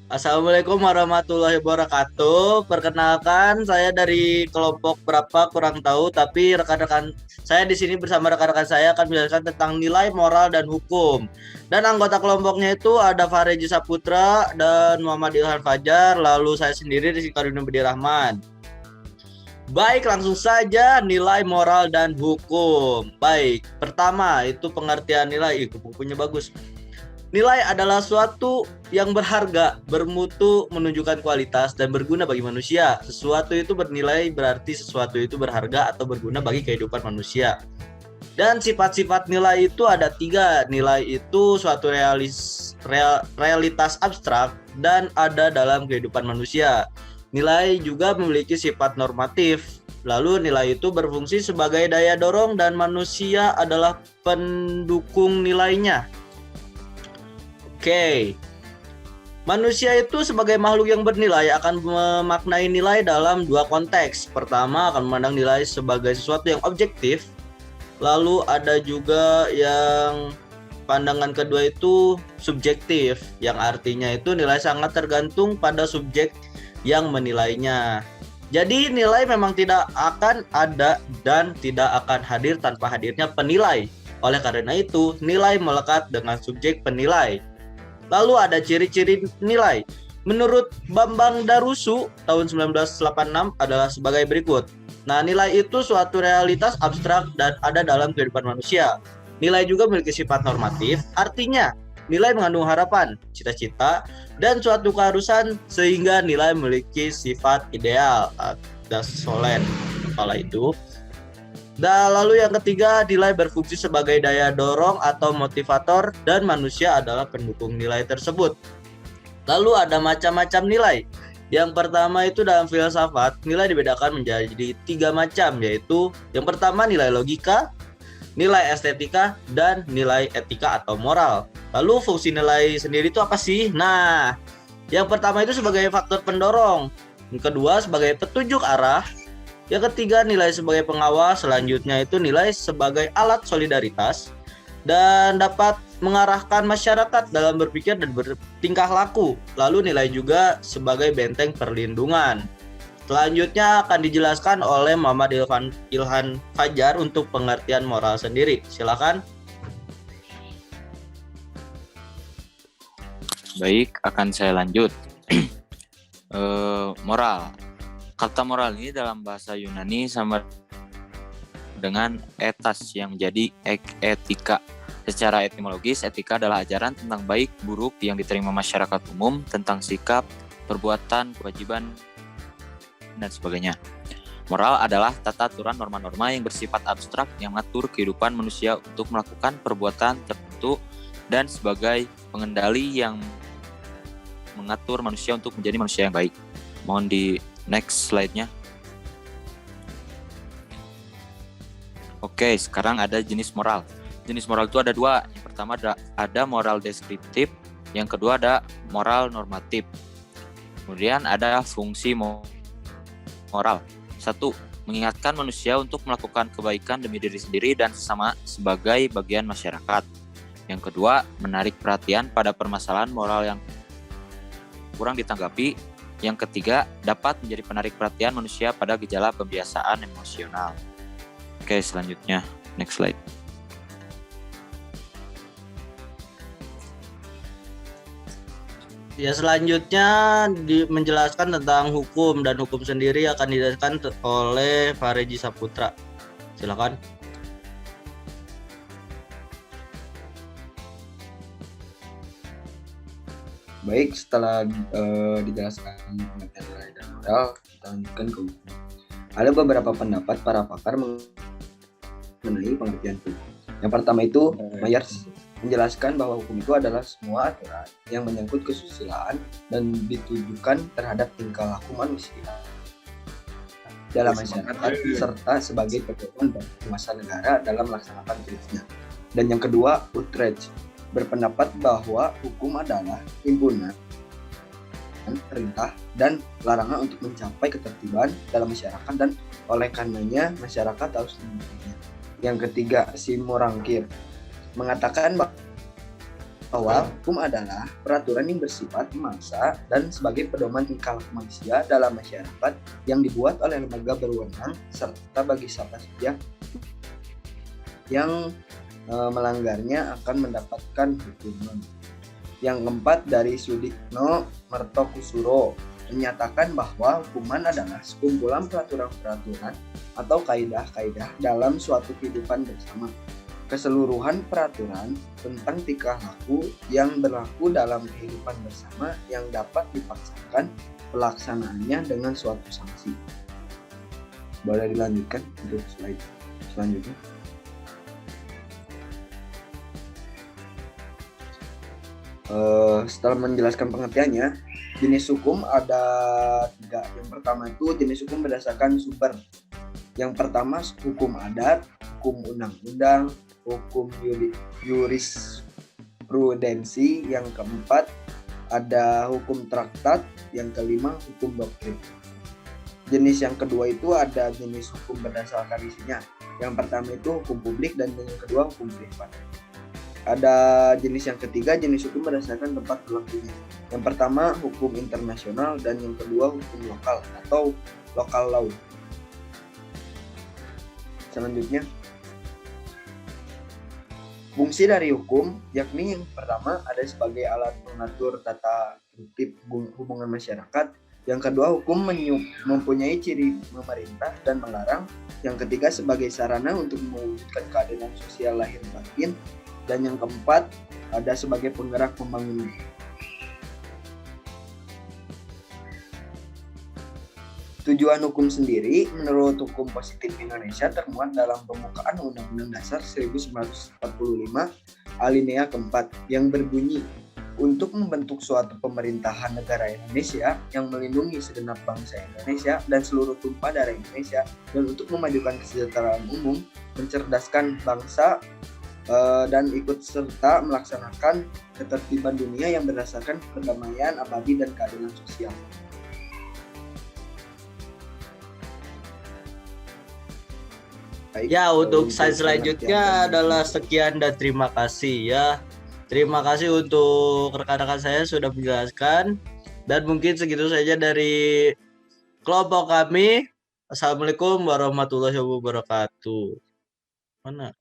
Assalamualaikum warahmatullahi wabarakatuh. Perkenalkan, saya dari kelompok berapa kurang tahu, tapi rekan-rekan saya di sini bersama rekan-rekan saya akan menjelaskan tentang nilai moral dan hukum. Dan anggota kelompoknya itu ada Fareji Saputra dan Muhammad Ilhan Fajar, lalu saya sendiri Rizky Karudin Budi Rahman. Baik, langsung saja nilai moral dan hukum. Baik, pertama itu pengertian nilai. Bukunya bagus. Nilai adalah suatu yang berharga, bermutu, menunjukkan kualitas, dan berguna bagi manusia. Sesuatu itu bernilai berarti sesuatu itu berharga atau berguna bagi kehidupan manusia. Dan sifat-sifat nilai itu ada 3. Nilai itu suatu realitas abstrak dan ada dalam kehidupan manusia. Nilai juga memiliki sifat normatif. Lalu nilai itu berfungsi sebagai daya dorong dan manusia adalah pendukung nilainya. Oke. Manusia itu sebagai makhluk yang bernilai akan memaknai nilai dalam 2 konteks. Pertama akan memandang nilai sebagai sesuatu yang objektif. Lalu ada juga yang pandangan kedua itu subjektif, yang artinya itu nilai sangat tergantung pada subjek yang menilainya. Jadi nilai memang tidak akan ada dan tidak akan hadir tanpa hadirnya penilai. Oleh karena itu, nilai melekat dengan subjek penilai. Lalu ada ciri-ciri nilai. Menurut Bambang Darusu tahun 1986 adalah sebagai berikut. Nah, nilai itu suatu realitas abstrak dan ada dalam kehidupan manusia. Nilai juga memiliki sifat normatif, artinya nilai mengandung harapan, cita-cita, dan suatu keharusan sehingga nilai memiliki sifat ideal dan solen. Kala itu. Dan lalu yang ketiga, nilai berfungsi sebagai daya dorong atau motivator dan manusia adalah pendukung nilai tersebut. Lalu ada macam-macam nilai. Yang pertama itu dalam filsafat, nilai dibedakan menjadi 3 macam, yaitu yang pertama nilai logika, nilai estetika, dan nilai etika atau moral. Lalu fungsi nilai sendiri itu apa sih? Nah, yang pertama itu sebagai faktor pendorong, yang kedua sebagai petunjuk arah, yang ketiga nilai sebagai pengawas, selanjutnya itu nilai sebagai alat solidaritas dan dapat mengarahkan masyarakat dalam berpikir dan bertingkah laku. Lalu nilai juga sebagai benteng perlindungan. Selanjutnya akan dijelaskan oleh Muhammad Ilhan Fajar untuk pengertian moral sendiri. Silakan. Baik, akan saya lanjut. Moral. Kata moral ini dalam bahasa Yunani sama dengan etas yang menjadi etika. Secara etimologis, etika adalah ajaran tentang baik buruk yang diterima masyarakat umum tentang sikap, perbuatan, kewajiban, dan sebagainya. Moral adalah tata aturan norma-norma yang bersifat abstrak yang mengatur kehidupan manusia untuk melakukan perbuatan tertentu dan sebagai pengendali yang mengatur manusia untuk menjadi manusia yang baik. Mohon di next slide-nya. Oke, sekarang ada jenis moral. Jenis moral itu ada 2. Yang pertama ada moral deskriptif, yang kedua ada moral normatif. Kemudian ada fungsi moral. 1. Mengingatkan manusia untuk melakukan kebaikan demi diri sendiri dan sesama sebagai bagian masyarakat. Yang kedua, menarik perhatian pada permasalahan moral yang kurang ditanggapi. Yang ketiga, dapat menjadi penarik perhatian manusia pada gejala pembiasaan emosional. Oke, selanjutnya, next slide. Ya, selanjutnya menjelaskan tentang hukum, dan hukum sendiri akan dijelaskan oleh Fareji Saputra. Silakan. Baik, setelah dijelaskan pengertian nilai dan moral, kita lanjutkan ke hukum. Ada beberapa pendapat para pakar mengenai pengertian hukum. Yang pertama itu, Myers menjelaskan bahwa hukum itu adalah semua aturan yang menyangkut kesusilaan dan ditujukan terhadap tingkah laku manusia dalam masyarakat serta sebagai pedoman bagi penguasa negara dalam melaksanakan tugasnya. Dan yang kedua, Utrecht berpendapat bahwa hukum adalah himpunan perintah dan larangan untuk mencapai ketertiban dalam masyarakat dan oleh karenanya masyarakat harus mematuhinya. Yang ketiga, Simon Rankir mengatakan bahwa hukum adalah peraturan yang bersifat memaksa dan sebagai pedoman tingkah laku manusia dalam masyarakat yang dibuat oleh lembaga berwenang serta bagi siapa saja yang melanggarnya akan mendapatkan hukuman. Yang keempat dari Sudikno Mertokusuro menyatakan bahwa hukuman adalah sekumpulan peraturan-peraturan atau kaidah-kaidah dalam suatu kehidupan bersama. Keseluruhan peraturan tentang tingkah laku yang berlaku dalam kehidupan bersama yang dapat dipaksakan pelaksanaannya dengan suatu sanksi. Boleh dilanjutkan untuk slide selanjutnya. Setelah menjelaskan pengertiannya, jenis hukum ada 3. Yang pertama itu jenis hukum berdasarkan sumber. Yang pertama hukum adat, hukum undang-undang, hukum jurisprudensi. Yang keempat ada hukum traktat. Yang kelima hukum doktrin. Jenis yang kedua itu ada jenis hukum berdasarkan isinya. Yang pertama itu hukum publik dan yang kedua hukum privat. Ada jenis yang ketiga, jenis hukum berdasarkan tempat berlakunya. Yang pertama hukum internasional dan yang kedua hukum lokal atau local law. Selanjutnya, fungsi dari hukum, yakni yang pertama ada sebagai alat mengatur tata tertib hubungan masyarakat. Yang kedua, hukum mempunyai ciri memerintah dan melarang. Yang ketiga, sebagai sarana untuk mewujudkan keadilan sosial lahir batin. Dan yang keempat, ada sebagai penggerak pembangunan. Tujuan hukum sendiri menurut hukum positif Indonesia termuat dalam pembukaan Undang-Undang Dasar 1945 alinea keempat yang berbunyi untuk membentuk suatu pemerintahan negara Indonesia yang melindungi segenap bangsa Indonesia dan seluruh tumpah darah Indonesia dan untuk memajukan kesejahteraan umum, mencerdaskan bangsa dan ikut serta melaksanakan ketertiban dunia yang berdasarkan perdamaian abadi dan keadilan sosial. Baik, Ya, untuk slide pengertian selanjutnya dan adalah sekian dan terima kasih ya. Terima kasih untuk rekan-rekan saya sudah menjelaskan. Dan mungkin segitu saja dari kelompok kami. Assalamualaikum warahmatullahi wabarakatuh. Mana?